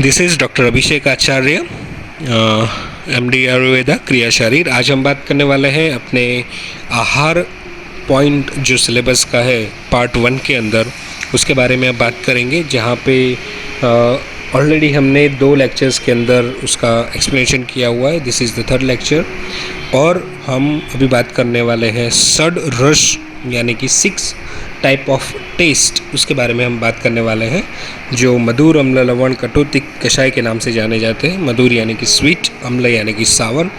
This is doctor Abhishek Acharya, MD Ayurveda क्रिया शरीर। आज हम बात करने वाले हैं अपने आहार पॉइंट जो सिलेबस का है पार्ट 1 के अंदर, उसके बारे में अब बात करेंगे, जहाँ पे ऑलरेडी हमने 2 लेक्चर्स के अंदर उसका एक्सप्लेनेशन किया हुआ है। This is the 3rd lecture और हम अभी बात करने वाले हैं षड रस यानी कि 6 टाइप ऑफ टेस्ट, उसके बारे में हम बात करने वाले हैं, जो मधुर, अम्ल, लवण, कटु, तिक्त, कषाय के नाम से जाने जाते हैं। मधुर यानी कि स्वीट, अम्ल यानी कि सावर,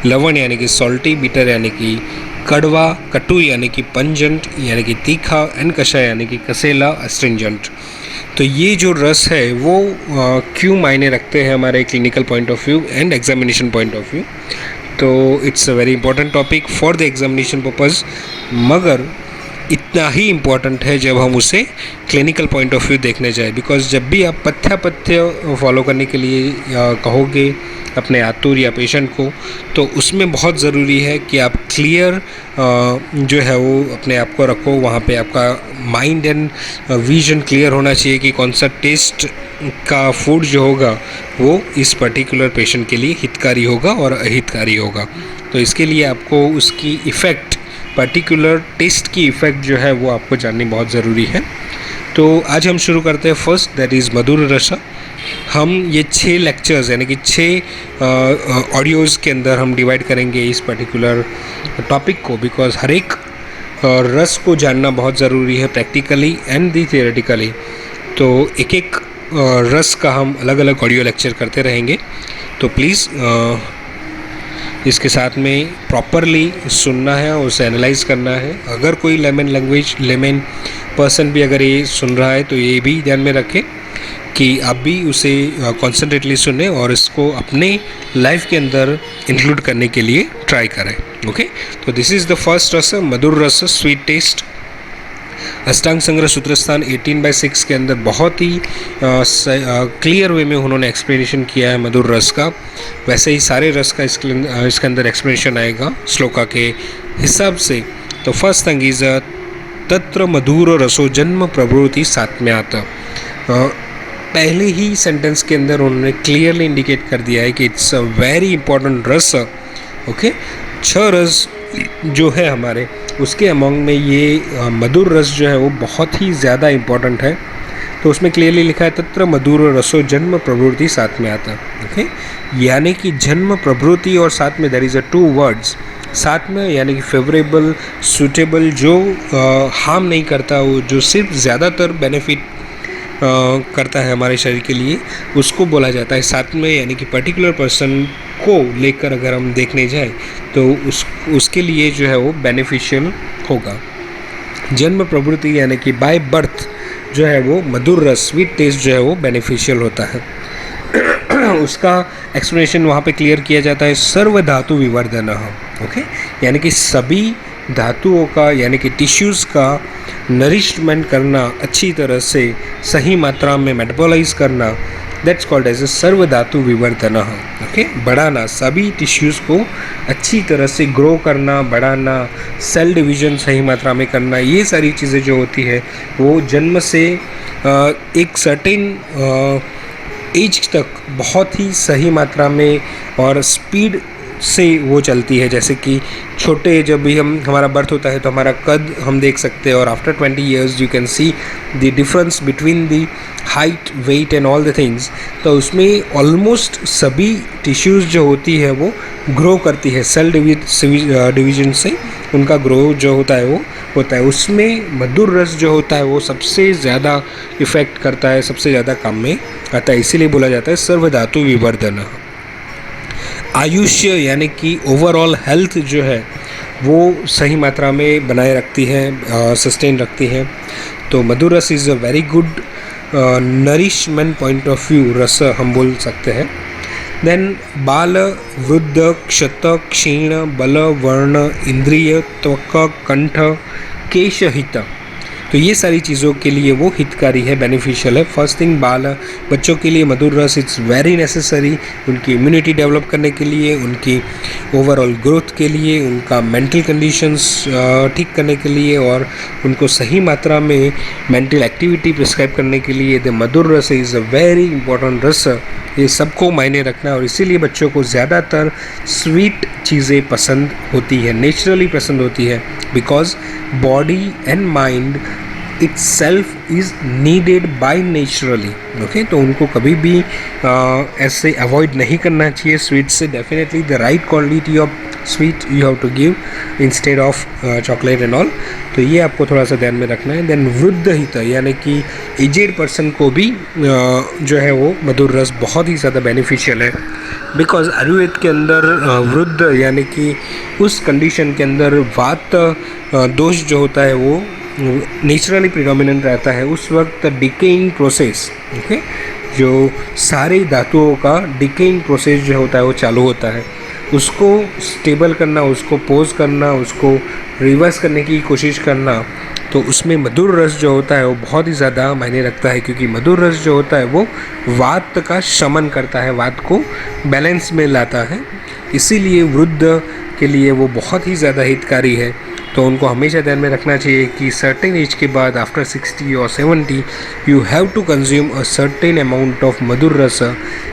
लवण यानी कि सॉल्टी, बिटर यानी कि कड़वा, कटु यानी कि पंजेंट यानी कि तीखा, एंड कषाय यानी कि कसेला, अस्ट्रिंजेंट। तो ये जो रस है वो क्यों मायने रखते हैं हमारे clinical point of view and examination point of view. तो it's a very important topic for the examination purpose, मगर इतना ही इम्पॉर्टेंट है जब हम उसे क्लिनिकल पॉइंट ऑफ व्यू देखने जाए। बिकॉज जब भी आप पथ्य फॉलो करने के लिए कहोगे अपने आतुर या पेशेंट को, तो उसमें बहुत ज़रूरी है कि आप क्लियर जो है वो अपने आप को रखो। वहाँ पे आपका माइंड एंड विजन क्लियर होना चाहिए कि कौन सा टेस्ट का फूड जो होगा वो इस पर्टिकुलर पेशेंट के लिए हितकारी होगा और अहितकारी होगा। तो इसके लिए आपको उसकी इफ़ेक्ट, पर्टिकुलर टेस्ट की इफ़ेक्ट जो है वो आपको जाननी बहुत ज़रूरी है। तो आज हम शुरू करते हैं फर्स्ट, दैट इज़ मधुर रस। हम ये 6 लेक्चर्स यानी कि 6 ऑडियोज़ के अंदर हम डिवाइड करेंगे इस पर्टिकुलर टॉपिक को, बिकॉज हर एक रस को जानना बहुत ज़रूरी है प्रैक्टिकली एंड दी थियोरेटिकली। तो एक एक रस का हम अलग अलग ऑडियो लेक्चर करते रहेंगे। तो प्लीज़ इसके साथ में प्रॉपरली सुनना है और उसे एनालाइज करना है। अगर कोई लेमन पर्सन भी अगर ये सुन रहा है तो ये भी ध्यान में रखें कि आप भी उसे कॉन्सेंट्रेटली सुने और इसको अपने लाइफ के अंदर इंक्लूड करने के लिए ट्राई करें। ओके, तो दिस इज़ द फर्स्ट रस, मधुर रस, स्वीट टेस्ट। अष्टांग संग्रह सूत्रस्थान 18/6 के अंदर बहुत ही क्लियर वे में उन्होंने एक्सप्लेनेशन किया है मधुर रस का। वैसे ही सारे रस का इसके अंदर एक्सप्लेनेशन आएगा श्लोका के हिसाब से। तो फर्स्ट थिंग इज तत्र मधुर रसो जन्म प्रभृति सात्म्यात्। पहले ही सेंटेंस के अंदर उन्होंने क्लियरली इंडिकेट कर दिया है कि इट्स अ वेरी इंपॉर्टेंट रस। ओके, 6 रस जो है हमारे, उसके अमंग में ये मधुर रस जो है वो बहुत ही ज़्यादा इम्पॉर्टेंट है। तो उसमें क्लियरली लिखा है तत्र मधुर रसो जन्म प्रभृति सात्म्यात्। ओके, यानी कि जन्म, प्रभृति और साथ में देयर इज़ अ 2 वर्ड्स साथ में, यानी कि फेवरेबल, सूटेबल, जो हार्म नहीं करता, वो जो सिर्फ ज़्यादातर बेनिफिट करता है हमारे शरीर के लिए, उसको बोला जाता है साथ में। यानी कि पर्टिकुलर पर्सन को लेकर अगर हम देखने जाए तो उसके लिए जो है वो बेनिफिशियल होगा। जन्म प्रवृत्ति यानी कि बाय बर्थ जो है वो मधुर रस, स्वीट टेस्ट जो है वो बेनिफिशियल होता है। उसका एक्सप्लेनेशन वहाँ पे क्लियर किया जाता है, सर्व धातु विवर्धन। ओके, यानी कि सभी धातुओं का यानी कि टिश्यूज़ का नरिशमेंट करना, अच्छी तरह से सही मात्रा में मेटाबोलाइज करना, दैट्स कॉल्ड एज ए सर्व धातु विवर्धन। ओके, बढ़ाना, सभी टिश्यूज़ को अच्छी तरह से ग्रो करना, बढ़ाना, सेल डिवीजन सही मात्रा में करना, ये सारी चीज़ें जो होती है वो जन्म से एक सर्टेन एज तक बहुत ही सही मात्रा में और स्पीड से वो चलती है। जैसे कि छोटे जब भी हमारा बर्थ होता है तो हमारा कद हम देख सकते हैं, और after 20 years you can see the difference between the height, weight and all the things. तो उसमें ऑलमोस्ट सभी टिश्यूज़ जो होती है वो ग्रो करती है, सेल डिवीजन से उनका ग्रो जो होता है वो होता है। उसमें मधुर रस जो होता है वो सबसे ज़्यादा इफ़ेक्ट करता है, सबसे ज़्यादा काम में आता है, इसीलिए बोला जाता है सर्व धातु विवर्धन। आयुष्य यानी कि ओवरऑल हेल्थ जो है वो सही मात्रा में बनाए रखती है, सस्टेन रखती है। तो मधुर ras is a very good nourishment point of view रस हम बोल सकते हैं। देन बाल, वृद्ध, क्षत, क्षीण, बल, वर्ण, इंद्रिय, त्वक, कंठ, केश, हित, तो ये सारी चीज़ों के लिए वो हितकारी है, बेनिफिशियल है। फर्स्ट थिंग बाल, बच्चों के लिए मधुर रस इट्स वेरी नेसेसरी, उनकी इम्यूनिटी डेवलप करने के लिए, उनकी ओवरऑल ग्रोथ के लिए, उनका मेंटल कंडीशंस ठीक करने के लिए और उनको सही मात्रा में मेंटल एक्टिविटी प्रिस्क्राइब करने के लिए the Madhur ras is a very important रस। ये सबको मायने रखना है और इसीलिए बच्चों को ज़्यादातर स्वीट चीज़ें पसंद होती है, नेचुरली पसंद होती है, because body and mind itself is needed by naturally। Okay, तो उनको कभी भी ऐसे अवॉइड नहीं करना चाहिए स्वीट से। Definitely the right quality of sweet you have to give instead of chocolate and all. तो ये आपको थोड़ा सा ध्यान में रखना है। देन वृद्ध हित यानी कि एजेड पर्सन को भी जो है वो मधुर रस बहुत ही ज़्यादा बेनिफिशियल है, बिकॉज आयुर्वेद के अंदर वृद्ध यानी कि उस कंडीशन के अंदर वात दोष जो होता है वो नेचुरली प्रिडोमिनेंट रहता है। उस वक्त डिकेइंग प्रोसेस, ओके, जो सारे धातुओं का डिकेइंग प्रोसेस जो होता है वो चालू होता है। उसको स्टेबल करना, उसको पोज करना, उसको रिवर्स करने की कोशिश करना, तो उसमें मधुर रस जो होता है वो बहुत ही ज़्यादा मायने रखता है, क्योंकि मधुर रस जो होता है वो वात का शमन करता है, वात को बैलेंस में लाता है। इसीलिए वृद्ध के लिए वो बहुत ही ज़्यादा हितकारी है। तो उनको हमेशा ध्यान में रखना चाहिए कि सर्टेन एज के बाद आफ्टर 60 और 70 you have to consume a certain amount of madhur ras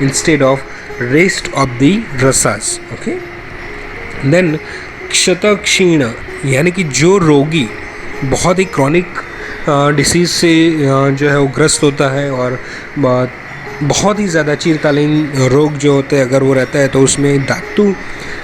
instead of rest of the रसास। ओके, देन क्षत क्षीण यानी कि जो रोगी बहुत ही क्रॉनिक डिसीज़ से जो है वो ग्रस्त होता है और बहुत ही ज़्यादा चिरकालीन रोग जो होते हैं अगर वो रहता है तो उसमें धातु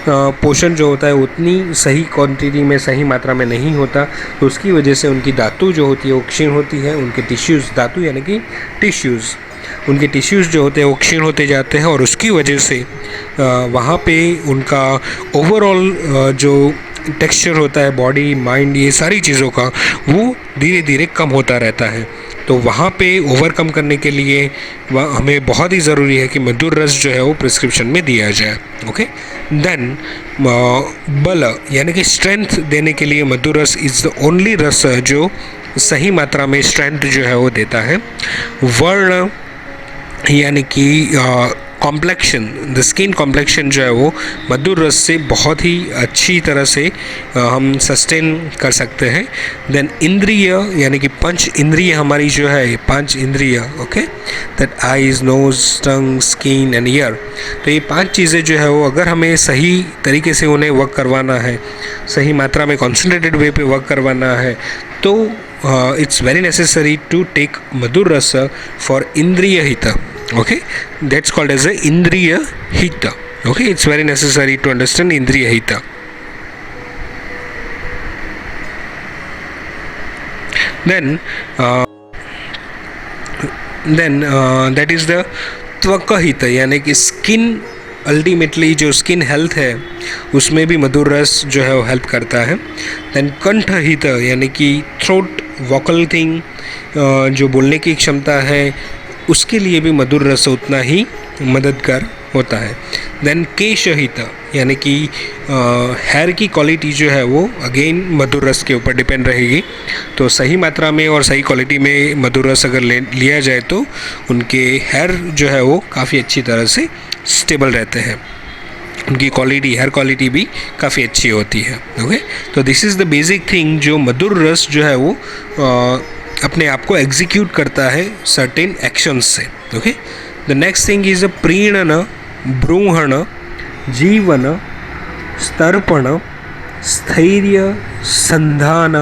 पोषण जो होता है उतनी सही क्वांटिटी में, सही मात्रा में नहीं होता, तो उसकी वजह से उनकी धातु जो होती है वो क्षीण होती है। उनके टिश्यूज़, धातु यानी कि टिश्यूज़, उनके टिश्यूज़ जो होते हैं वो क्षीण होते जाते हैं और उसकी वजह से वहाँ पे उनका ओवरऑल जो टेक्सचर होता है बॉडी, माइंड, ये सारी चीज़ों का वो धीरे धीरे कम होता रहता है। तो वहाँ पे ओवरकम करने के लिए हमें बहुत ही ज़रूरी है कि मधुर रस जो है वो प्रिस्क्रिप्शन में दिया जाए। ओके, देन बल यानी कि स्ट्रेंथ देने के लिए मधुर रस इज़ द ओनली रस जो सही मात्रा में स्ट्रेंथ जो है वो देता है। वर्ण यानी कि कॉम्प्लेक्शन, द स्किन कॉम्प्लेक्शन जो है वो मधुर रस से बहुत ही अच्छी तरह से हम सस्टेन कर सकते हैं। देन इंद्रिय यानी कि पंच इंद्रिय हमारी जो है, 5 इंद्रिय, okay, that eyes, nose, tongue, skin and ear. तो ये 5 चीज़ें जो है वो अगर हमें सही तरीके से उन्हें वर्क करवाना है, सही मात्रा में कॉन्सेंट्रेटेड वे पे वर्क करवाना है, तो it's very necessary to take madhur ras for इंद्रिय हित। Okay, that's called as a indriya hita. Okay, it's very necessary to understand indriya hita. Then that is the त्वक हित यानी कि स्किन, अल्टीमेटली जो स्किन हेल्थ है उसमें भी मधुर रस जो है वो हेल्प करता है। देन कंठ हित यानी कि थ्रोट, वोकल थिंग, जो बोलने की क्षमता है उसके लिए भी मधुर रस उतना ही मददगार होता है। देन केश हित यानी कि हेयर की क्वालिटी जो है वो अगेन मधुर रस के ऊपर डिपेंड रहेगी। तो सही मात्रा में और सही क्वालिटी में मधुर रस अगर लिया जाए तो उनके हेयर जो है वो काफ़ी अच्छी तरह से स्टेबल रहते हैं, उनकी क्वालिटी, हेयर क्वालिटी भी काफ़ी अच्छी होती है। ओके, तो this is the basic thing जो मधुर रस जो है वो अपने आप को एग्जीक्यूट करता है सर्टेन एक्शंस से। Okay, the next thing is a preenan, brimhan, jeevan, starpan, स्थैर्य, संधान,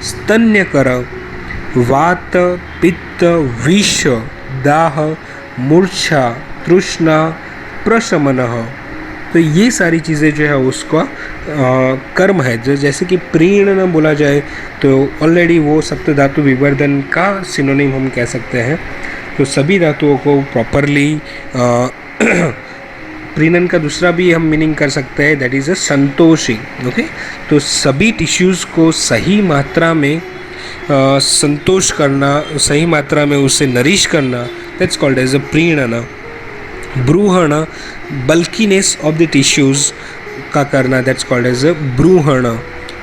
स्तन्यकर, वात, पित्त, विष, दाह, मूर्छा, तृष्णा, प्रशमनः। तो ये सारी चीज़ें जो है उसका कर्म है। जैसे कि प्रीणन बोला जाए तो ऑलरेडी वो सप्त धातु विवर्धन का सिनोनिम हम कह सकते हैं। तो सभी धातुओं को प्रॉपरली प्रीणन का दूसरा भी हम मीनिंग कर सकते हैं, that is a Santoshi. Okay, तो सभी टिश्यूज़ को सही मात्रा में संतोष करना, सही मात्रा में उसे नरिश करना, that's called as a preenan. Brimhan, bulkiness of the tissues का करना, that's called as a brimhan.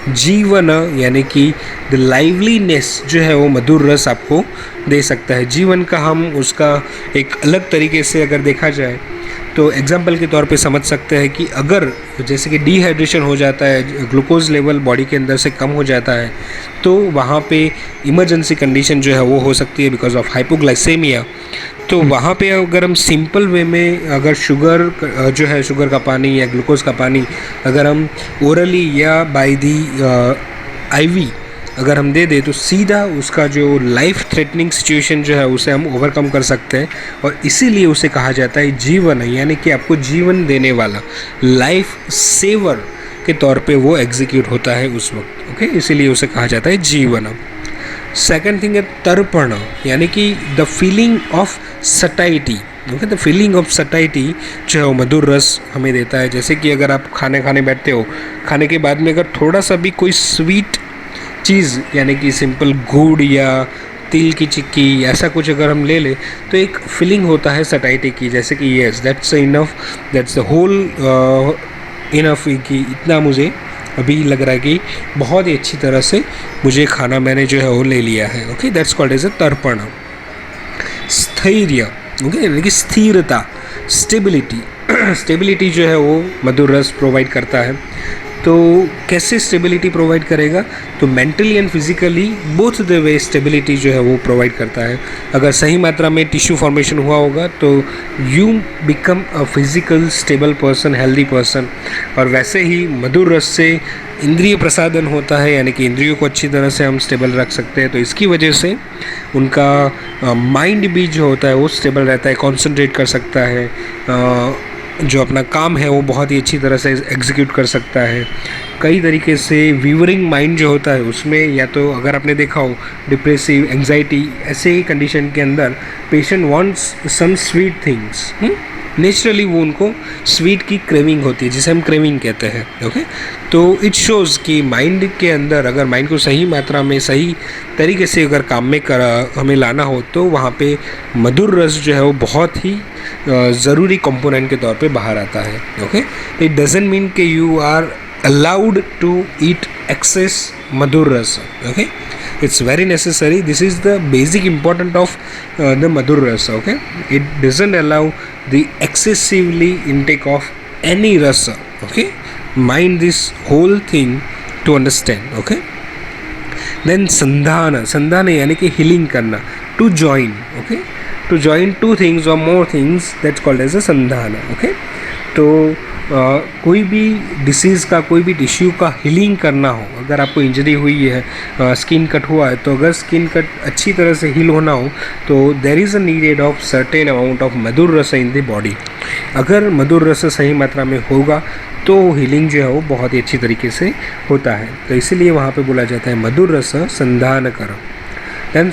जीवन यानी कि द लाइवलीनेस जो है वो मधुर रस आपको दे सकता है। जीवन का हम उसका एक अलग तरीके से अगर देखा जाए तो एग्जाम्पल के तौर पे समझ सकते हैं कि अगर जैसे कि डिहाइड्रेशन हो जाता है, ग्लूकोज लेवल बॉडी के अंदर से कम हो जाता है, तो वहाँ पे इमरजेंसी कंडीशन जो है वो हो सकती है बिकॉज ऑफ हाइपोग्लाइसेमिया। तो वहाँ पे अगर हम सिंपल वे में अगर शुगर जो है, शुगर का पानी या ग्लूकोज का पानी अगर हम ओरली या बाय दी आईवी अगर हम दे दें तो सीधा उसका जो लाइफ थ्रेटनिंग सिचुएशन जो है उसे हम ओवरकम कर सकते हैं। और इसीलिए उसे कहा जाता है जीवन, यानी कि आपको जीवन देने वाला, लाइफ सेवर के तौर पे वो एग्जीक्यूट होता है उस वक्त। ओके, इसीलिए उसे कहा जाता है जीवन। सेकंड थिंग है तर्पण, यानी कि the feeling of satiety. Okay, the feeling of satiety जो है वो मधुर रस हमें देता है। जैसे कि अगर आप खाने बैठते हो, खाने के बाद में अगर थोड़ा सा भी कोई स्वीट चीज़ यानी कि सिंपल गुड़ या तिल की चिक्की ऐसा कुछ अगर हम ले लें तो एक फीलिंग होता है सटाइटी की, जैसे कि yes that's enough, that's the whole enough, कि इतना मुझे अभी लग रहा है कि बहुत ही अच्छी तरह से मुझे खाना मैंने जो है वो ले लिया है। Okay, that's called as a tarpan. स्थैर्य, ओके, यानी कि स्थिरता, स्टेबिलिटी। स्टेबिलिटी जो है वो मधुर रस प्रोवाइड करता है। तो कैसे स्टेबिलिटी प्रोवाइड करेगा? तो mentally and physically both the way stability जो है वो प्रोवाइड करता है। अगर सही मात्रा में टिश्यू फॉर्मेशन हुआ होगा तो you become a physical stable person, healthy person. और वैसे ही मधुर रस से इंद्रिय प्रसादन होता है, यानी कि इंद्रियों को अच्छी तरह से हम स्टेबल रख सकते हैं। तो इसकी वजह से उनका माइंड भी जो होता है वो स्टेबल रहता है, कॉन्सेंट्रेट कर सकता है, जो अपना काम है वो बहुत ही अच्छी तरह से एग्जीक्यूट कर सकता है। कई तरीके से वीवरिंग माइंड जो होता है उसमें, या तो अगर आपने देखा हो डिप्रेसिव, एंजाइटी, ऐसे ही कंडीशन के अंदर patient wants some sweet things, naturally वो उनको स्वीट की क्रेविंग होती है, जिसे हम क्रेविंग कहते हैं। ओके, तो इट शोज़ कि माइंड के अंदर अगर माइंड को सही मात्रा में, सही तरीके से अगर काम में हमें लाना हो तो वहाँ पे मधुर रस जो है वो बहुत ही ज़रूरी कंपोनेंट के तौर पे बाहर आता है। ओके, इट डजंट मीन कि you are allowed to eat excess madhur ras. Okay, it's very necessary, this is the basic important of the madhur rasa. Okay, it doesn't allow the excessively intake of any rasa. Okay, mind this whole thing to understand. Okay, then sandhana yani ki healing karna, to join. Okay, to join two things or more things, that's called as a sandhana. Okay, तो कोई भी disease का, कोई भी tissue का healing करना हो, अगर आपको इंजरी हुई है, स्किन कट हुआ है, तो अगर स्किन कट अच्छी तरह से हील होना हो तो there is a needed of certain amount of madhur ras in the body. अगर मधुर रस सही मात्रा में होगा तो हीलिंग जो है वो बहुत ही अच्छी तरीके से होता है। तो इसीलिए वहाँ पे बोला जाता है मधुर रस संधान कर। दैन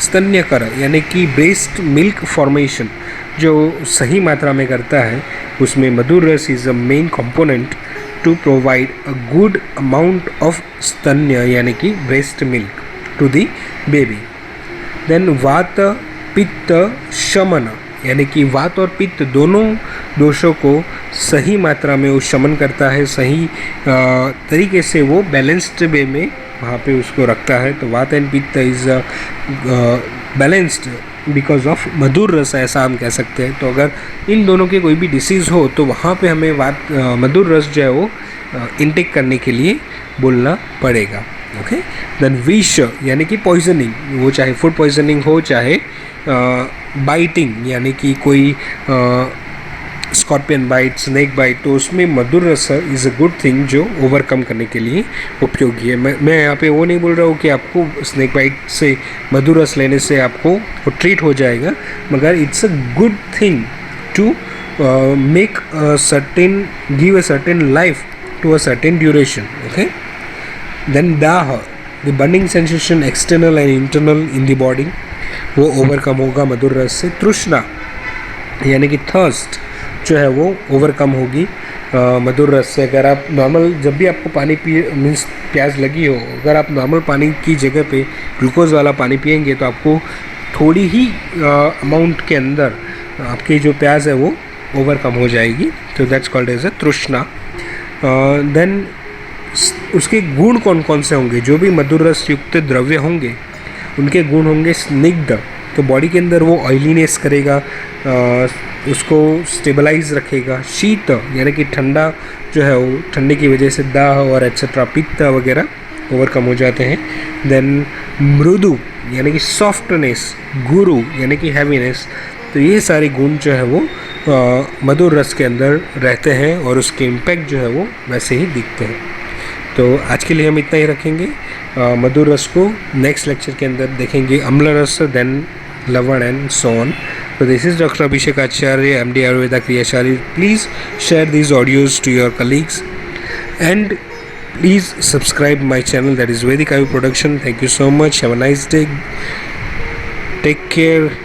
स्तन्य कर यानी कि ब्रेस्ट मिल्क फॉर्मेशन जो सही मात्रा में करता है, उसमें madhur ras is a main component to provide a good amount of stanya यानी कि breast milk to the baby. Then vata pitta शमन यानी कि वात और पित्त दोनों दोषों को सही मात्रा में वो शमन करता है, सही तरीके से वो बैलेंस्ड वे में वहाँ पे उसको रखता है। तो वात एंड पित्त is balanced because of madhur रस, ऐसा हम कह सकते हैं। तो अगर इन दोनों के कोई भी डिसीज़ हो तो वहाँ पे हमें मधुर रस जो है वो इनटेक करने के लिए बोलना पड़ेगा। ओके, देन विष यानी कि पॉइजनिंग, वो चाहे फूड पॉइजनिंग हो, चाहे बाइटिंग यानी कि कोई स्कॉर्पियन बाइट, स्नेक बाइट, तो उसमें madhur ras is a good thing जो ओवरकम करने के लिए उपयोगी है। मैं यहाँ पे वो नहीं बोल रहा हूँ कि आपको स्नेक बाइट से मधुर रस लेने से आपको वो ट्रीट हो जाएगा, मगर it's a good thing to make give a certain life to a certain duration. Okay, then daah, the burning sensation external and internal in the body, वो ओवरकम होगा मधुर रस से। तृष्णा यानी कि थर्स्ट जो है वो ओवरकम होगी मधुर रस से। अगर आप नॉर्मल, जब भी आपको पानी मीन्स प्यास लगी हो, अगर आप नॉर्मल पानी की जगह पे ग्लूकोज वाला पानी पिएंगे तो आपको थोड़ी ही अमाउंट के अंदर आपकी जो प्यास है वो ओवरकम हो जाएगी। तो दैट्स कॉल्ड एज अ तृष्णा। देन उसके गुण कौन कौन से होंगे, जो भी मधुर रस युक्त द्रव्य होंगे उनके गुण होंगे स्निग्ध, तो बॉडी के अंदर वो ऑयलीनेस करेगा, उसको स्टेबलाइज रखेगा। शीत यानी कि ठंडा जो है वो ठंडे की वजह से दाह और एक्सेट्रा पित्त वगैरह ओवरकम हो जाते हैं। देन मृदु यानी कि सॉफ्टनेस, गुरु यानी कि हैवीनेस, तो ये सारे गुण जो है वो मधुर रस के अंदर रहते हैं और उसके इम्पैक्ट जो है वो वैसे ही दिखते हैं। तो आज के लिए हम इतना ही रखेंगे। मधुर रस को नेक्स्ट लेक्चर के अंदर देखेंगे, अम्ल रस, देन लवण and so on. So this is Dr. Abhishek Acharya, MD Ayurveda Kriya Sharir. Please share these audios to your colleagues and please subscribe my channel, that is Vedic Ayu Production. Thank you so much. Have a nice day. Take care.